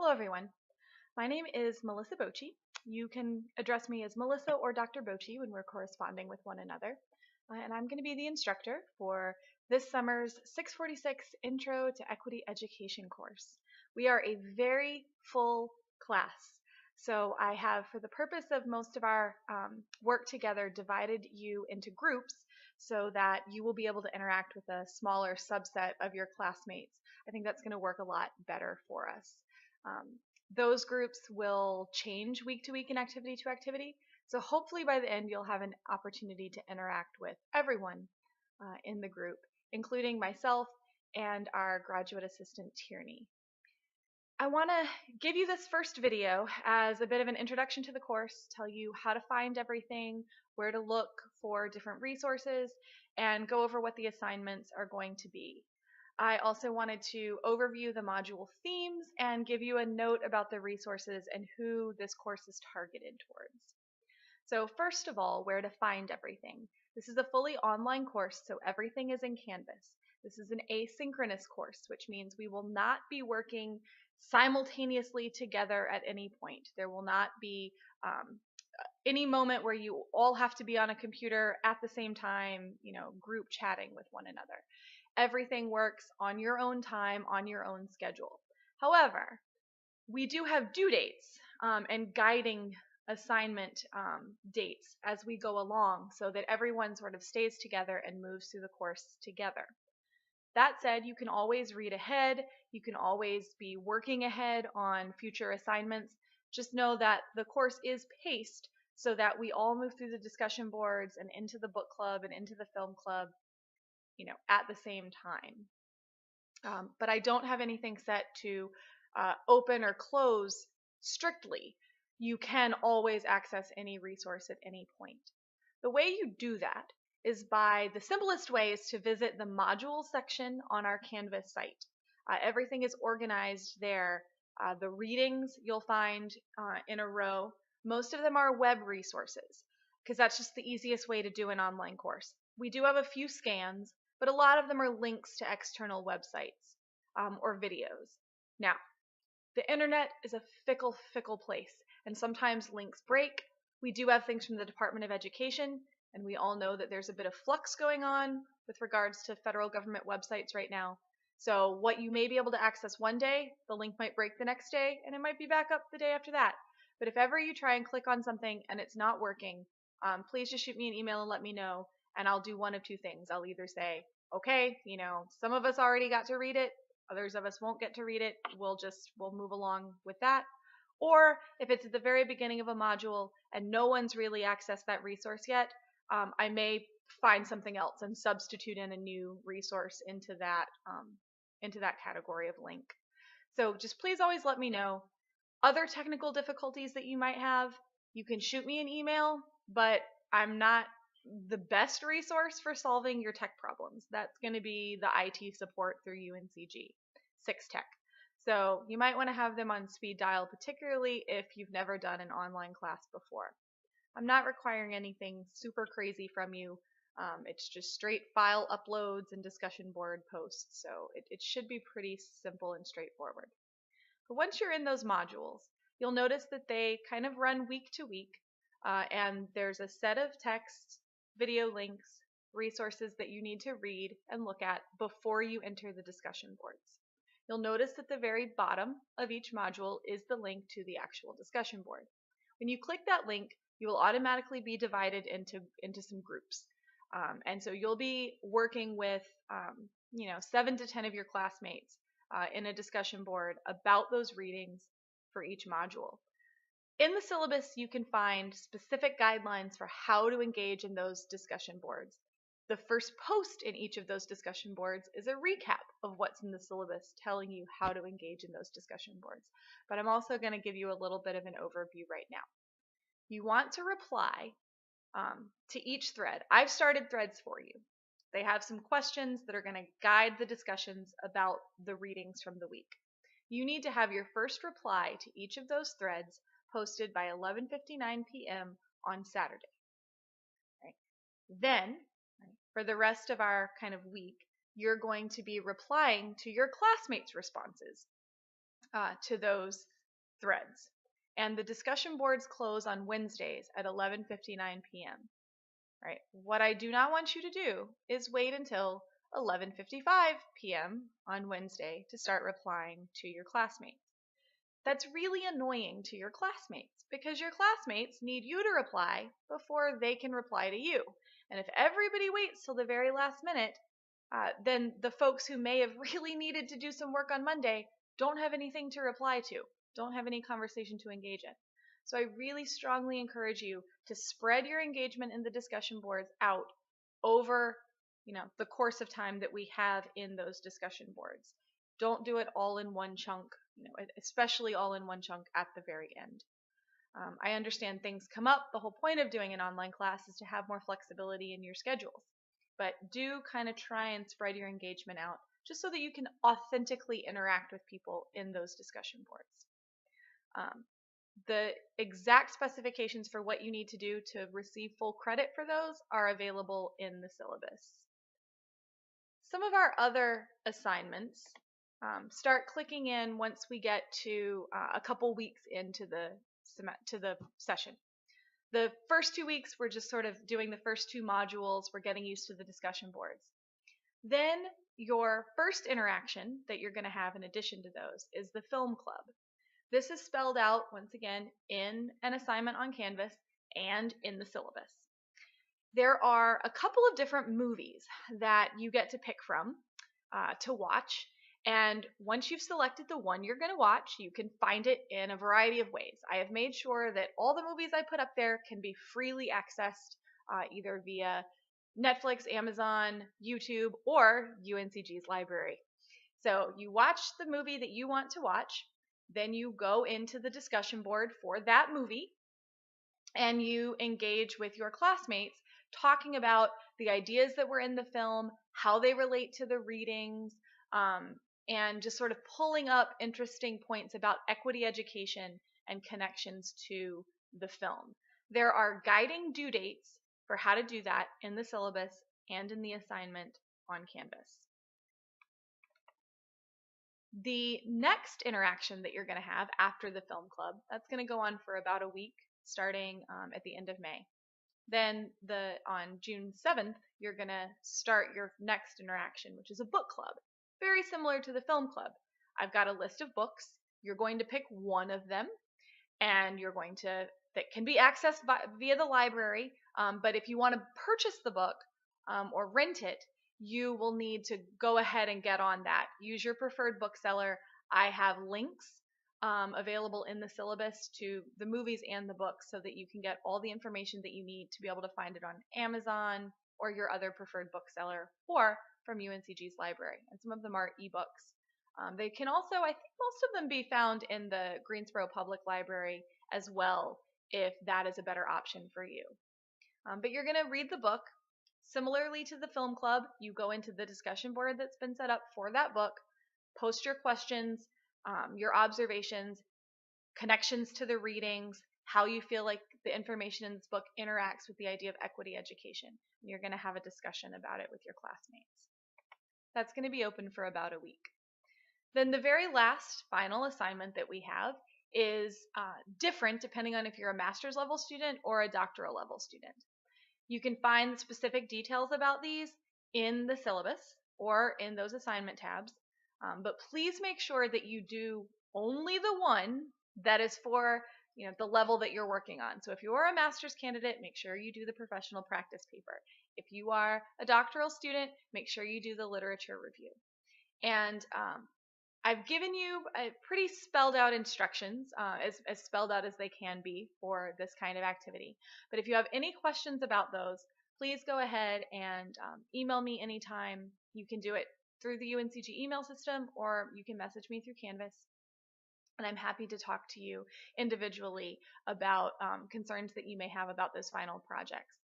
Hello everyone, my name is Melissa Bocci. You can address me as Melissa or Dr. Bocci when we're corresponding with one another. And I'm going to be the instructor for this summer's 646 Intro to Equity Education course. We are a very full class. So I have, for the purpose of most of our work together, divided you into groups so that you will be able to interact with a smaller subset of your classmates. I think that's going to work a lot better for us. Those groups will change week to week and activity to activity. So hopefully by the end you'll have an opportunity to interact with everyone in the group, including myself and our graduate assistant Tierney. I want to give you this first video as a bit of an introduction to the course, tell you how to find everything, where to look for different resources, and go over what the assignments are going to be. I also wanted to overview the module themes and give you a note about the resources and who this course is targeted towards. So first of all, where to find everything. This is a fully online course, so everything is in Canvas. This is an asynchronous course, which means we will not be working simultaneously together at any point. There will not be any moment where you all have to be on a computer at the same time, group chatting with one another. Everything works on your own time, on your own schedule. However, we do have due dates and guiding assignment dates as we go along so that everyone sort of stays together and moves through the course together. That said, you can always read ahead. You can always be working ahead on future assignments. Just know that the course is paced so that we all move through the discussion boards and into the book club and into the film club, at the same time. But I don't have anything set to open or close strictly. You can always access any resource at any point. The way you do that is by the simplest way is to visit the module section on our Canvas site. Everything is organized there. The readings you'll find in a row. Most of them are web resources because that's just the easiest way to do an online course. We do have a few scans, but a lot of them are links to external websites or videos. Now, the internet is a fickle, fickle place, and sometimes links break. We do have things from the Department of Education, and we all know that there's a bit of flux going on with regards to federal government websites right now. So what you may be able to access one day, the link might break the next day, and it might be back up the day after that. But if ever you try and click on something and it's not working, please just shoot me an email and let me know, and I'll do one of two things. I'll either say, okay, some of us already got to read it, others of us won't get to read it, we'll move along with that. Or if it's at the very beginning of a module and no one's really accessed that resource yet, I may find something else and substitute in a new resource into that category of link. So just please always let me know. Other technical difficulties that you might have, you can shoot me an email, but I'm not the best resource for solving your tech problems. That's going to be the IT support through UNCG, 6Tech. So you might want to have them on speed dial, particularly if you've never done an online class before. I'm not requiring anything super crazy from you. It's just straight file uploads and discussion board posts, so it should be pretty simple and straightforward. But once you're in those modules, you'll notice that they kind of run week to week, and there's a set of text, video links, resources that you need to read and look at before you enter the discussion boards. You'll notice at the very bottom of each module is the link to the actual discussion board. When you click that link, you will automatically be divided into some groups. And so you'll be working with 7 to 10 of your classmates in a discussion board about those readings for each module. In the syllabus, you can find specific guidelines for how to engage in those discussion boards. The first post in each of those discussion boards is a recap of what's in the syllabus, telling you how to engage in those discussion boards. But I'm also going to give you a little bit of an overview right now. You want to reply to each thread. I've started threads for you. They have some questions that are going to guide the discussions about the readings from the week. You need to have your first reply to each of those threads posted by 11:59 p.m. on Saturday. Right? Then, for the rest of our kind of week, you're going to be replying to your classmates' responses to those threads. And the discussion boards close on Wednesdays at 11:59 p.m. Right? What I do not want you to do is wait until 11:55 p.m. on Wednesday to start replying to your classmates. That's really annoying to your classmates because your classmates need you to reply before they can reply to you. And if everybody waits till the very last minute, then the folks who may have really needed to do some work on Monday don't have anything to reply to, don't have any conversation to engage in. So I really strongly encourage you to spread your engagement in the discussion boards out over, the course of time that we have in those discussion boards. Don't do it all in one chunk, especially all in one chunk at the very end. I understand things come up. The whole point of doing an online class is to have more flexibility in your schedules. But do kind of try and spread your engagement out just so that you can authentically interact with people in those discussion boards. The exact specifications for what you need to do to receive full credit for those are available in the syllabus. Some of our other assignments start clicking in once we get to a couple weeks into the session. The first 2 weeks, we're just sort of doing the first 2 modules. We're getting used to the discussion boards. Then your first interaction that you're going to have in addition to those is the film club. This is spelled out, once again, in an assignment on Canvas and in the syllabus. There are a couple of different movies that you get to pick from to watch. And once you've selected the one you're going to watch, you can find it in a variety of ways. I have made sure that all the movies I put up there can be freely accessed either via Netflix, Amazon, YouTube, or UNCG's library. So you watch the movie that you want to watch, then you go into the discussion board for that movie, and you engage with your classmates talking about the ideas that were in the film, how they relate to the readings, and just sort of pulling up interesting points about equity education and connections to the film. There are guiding due dates for how to do that in the syllabus and in the assignment on Canvas. The next interaction that you're going to have after the film club, that's going to go on for about a week, starting at the end of May. Then on June 7th, you're going to start your next interaction, which is a book club. Very similar to the film club. I've got a list of books. You're going to pick one of them, and that can be accessed via the library. But if you want to purchase the book or rent it, you will need to go ahead and get on that. Use your preferred bookseller. I have links available in the syllabus to the movies and the books so that you can get all the information that you need to be able to find it on Amazon or your other preferred bookseller or from UNCG's library. And some of them are ebooks. They can also, I think most of them, be found in the Greensboro Public Library as well, if that is a better option for you. But you're going to read the book. Similarly to the film club, you go into the discussion board that's been set up for that book, post your questions, your observations, connections to the readings, how you feel like the information in this book interacts with the idea of equity education. And you're going to have a discussion about it with your classmates. That's going to be open for about a week. Then the very last final assignment that we have is different depending on if you're a master's level student or a doctoral level student. You can find specific details about these in the syllabus or in those assignment tabs, but please make sure that you do only the one that is for the level that you're working on. So if you are a master's candidate, make sure you do the professional practice paper. If you are a doctoral student, make sure you do the literature review. And I've given you pretty spelled out instructions, as spelled out as they can be for this kind of activity. But if you have any questions about those, please go ahead and email me anytime. You can do it through the UNCG email system, or you can message me through Canvas. And I'm happy to talk to you individually about concerns that you may have about those final projects.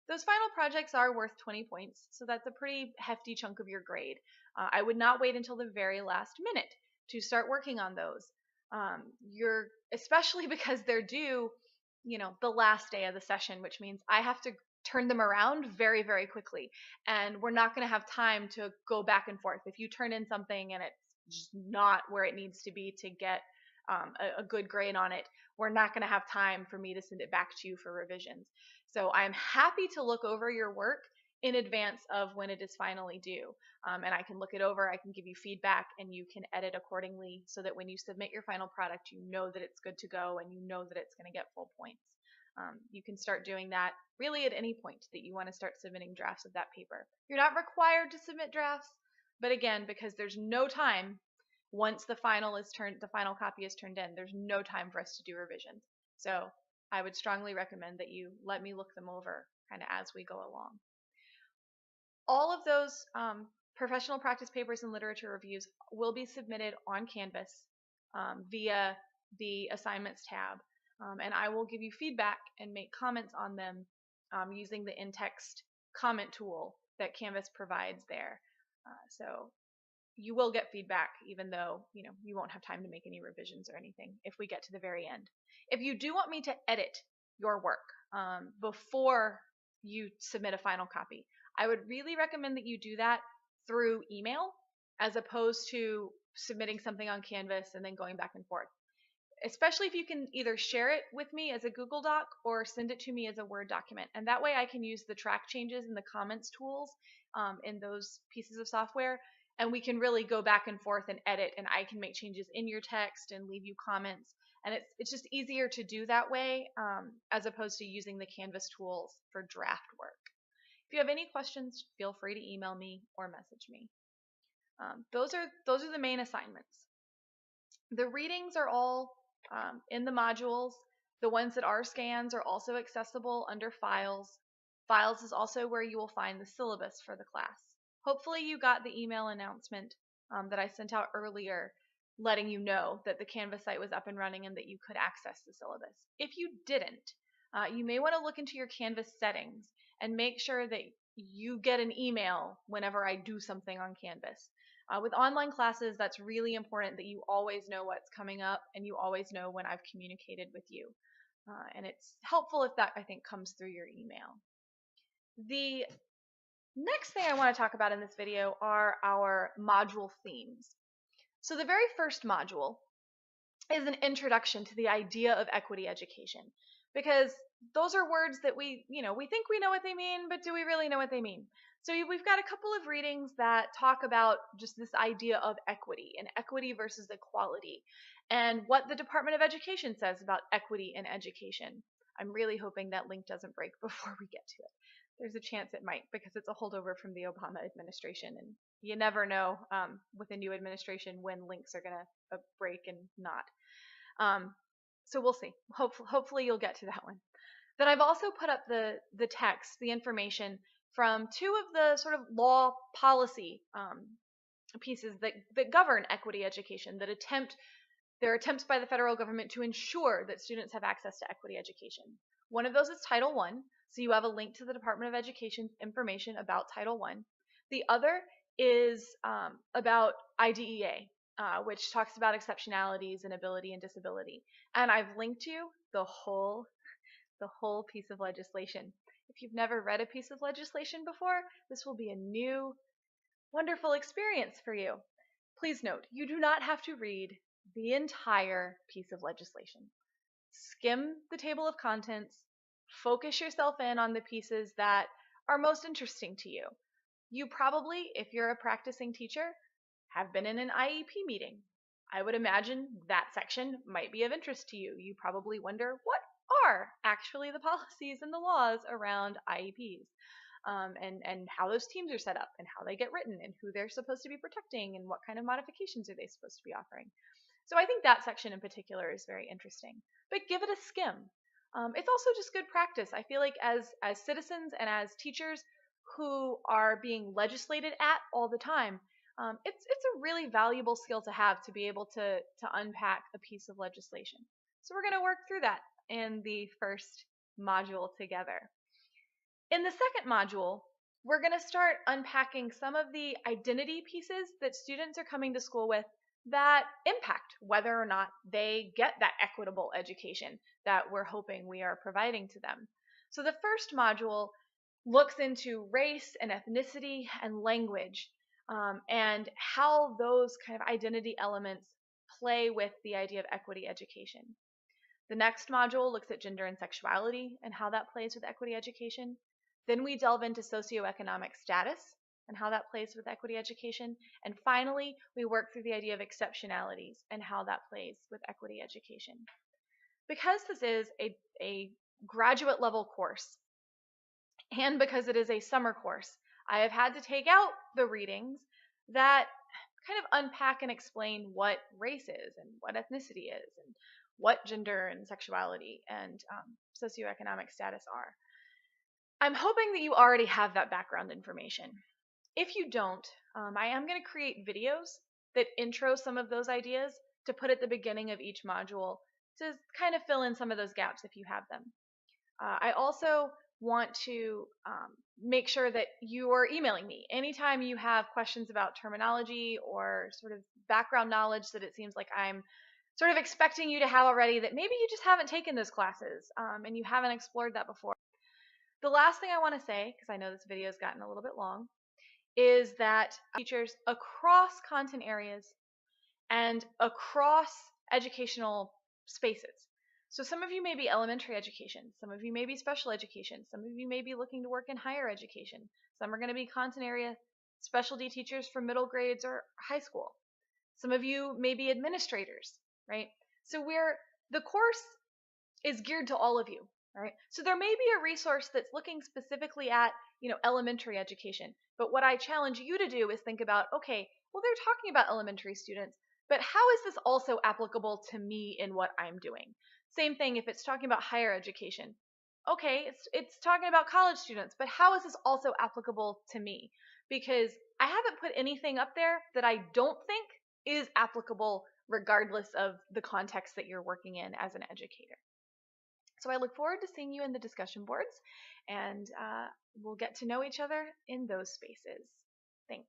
Those final projects are worth 20 points, so that's a pretty hefty chunk of your grade. I would not wait until the very last minute to start working on those. Especially because they're due, the last day of the session, which means I have to turn them around very, very quickly. And we're not going to have time to go back and forth. If you turn in something and it's just not where it needs to be to get a good grade on it, we're not going to have time for me to send it back to you for revisions. So I'm happy to look over your work in advance of when it is finally due. And I can look it over, I can give you feedback, and you can edit accordingly so that when you submit your final product, you know that it's good to go and you know that it's going to get full points. You can start doing that really at any point that you want to start submitting drafts of that paper. You're not required to submit drafts, but again, because there's no time once the final copy is turned in, there's no time for us to do revisions. So I would strongly recommend that you let me look them over kind of as we go along. All of those professional practice papers and literature reviews will be submitted on Canvas via the assignments tab. And I will give you feedback and make comments on them using the in-text comment tool that Canvas provides there. So you will get feedback even though you won't have time to make any revisions or anything if we get to the very end. If you do want me to edit your work before you submit a final copy, I would really recommend that you do that through email as opposed to submitting something on Canvas and then going back and forth. Especially if you can either share it with me as a Google Doc or send it to me as a Word document. And that way I can use the track changes and the comments tools in those pieces of software. And we can really go back and forth and edit, and I can make changes in your text and leave you comments. And it's just easier to do that way as opposed to using the Canvas tools for draft work. If you have any questions, feel free to email me or message me. Those are the main assignments. The readings are all in the modules. The ones that are scans are also accessible under Files. Files is also where you will find the syllabus for the class. Hopefully you got the email announcement that I sent out earlier letting you know that the Canvas site was up and running and that you could access the syllabus. If you didn't, you may want to look into your Canvas settings and make sure that you get an email whenever I do something on Canvas. With online classes, that's really important that you always know what's coming up and you always know when I've communicated with you. And it's helpful if that, I think, comes through your email. The next thing I want to talk about in this video are our module themes. So the very first module is an introduction to the idea of equity education, because those are words that we think we know what they mean, but do we really know what they mean? So we've got a couple of readings that talk about just this idea of equity and equity versus equality and what the Department of Education says about equity in education. I'm really hoping that link doesn't break before we get to it. There's a chance it might because it's a holdover from the Obama administration, and you never know with a new administration when links are going to break and not. So we'll see. Hopefully you'll get to that one. Then I've also put up the text, the information from two of the sort of law policy pieces that govern equity education, there are attempts by the federal government to ensure that students have access to equity education. One of those is Title I, so you have a link to the Department of Education's information about Title I. The other is about IDEA, which talks about exceptionalities and ability and disability. And I've linked you the whole piece of legislation. If you've never read a piece of legislation before, this will be a new, wonderful experience for you. Please note, you do not have to read the entire piece of legislation. Skim the table of contents, focus yourself in on the pieces that are most interesting to you. You probably, if you're a practicing teacher, have been in an IEP meeting. I would imagine that section might be of interest to you. You probably wonder, what are actually the policies and the laws around IEPs, and how those teams are set up and how they get written and who they're supposed to be protecting and what kind of modifications are they supposed to be offering. So I think that section in particular is very interesting, but give it a skim. It's also just good practice. I feel like as citizens and as teachers who are being legislated at all the time, it's a really valuable skill to have to be able to unpack a piece of legislation. So we're going to work through that in the first module together. In the second module, we're going to start unpacking some of the identity pieces that students are coming to school with that impact whether or not they get that equitable education that we're hoping we are providing to them. So the first module looks into race and ethnicity and language, and how those kind of identity elements play with the idea of equity education. The next module looks at gender and sexuality and how that plays with equity education. Then we delve into socioeconomic status and how that plays with equity education. And finally, we work through the idea of exceptionalities and how that plays with equity education. Because this is a graduate level course, and because it is a summer course, I have had to take out the readings that kind of unpack and explain what race is and what ethnicity is and what gender and sexuality and socioeconomic status are. I'm hoping that you already have that background information. If you don't, I am going to create videos that intro some of those ideas to put at the beginning of each module to kind of fill in some of those gaps if you have them. I also want to make sure that you are emailing me anytime you have questions about terminology or sort of background knowledge that it seems like I'm sort of expecting you to have already, that maybe you just haven't taken those classes and you haven't explored that before. The last thing I want to say, because I know this video has gotten a little bit long, is that teachers across content areas and across educational spaces. So some of you may be elementary education, some of you may be special education, some of you may be looking to work in higher education, some are going to be content area specialty teachers for middle grades or high school. Some of you may be administrators, right? So the course is geared to all of you, right? So there may be a resource that's looking specifically at, elementary education. But what I challenge you to do is think about, okay, well, they're talking about elementary students, but how is this also applicable to me in what I'm doing? Same thing if it's talking about higher education. Okay, it's talking about college students, but how is this also applicable to me? Because I haven't put anything up there that I don't think is applicable regardless of the context that you're working in as an educator. So I look forward to seeing you in the discussion boards, and we'll get to know each other in those spaces. Thanks.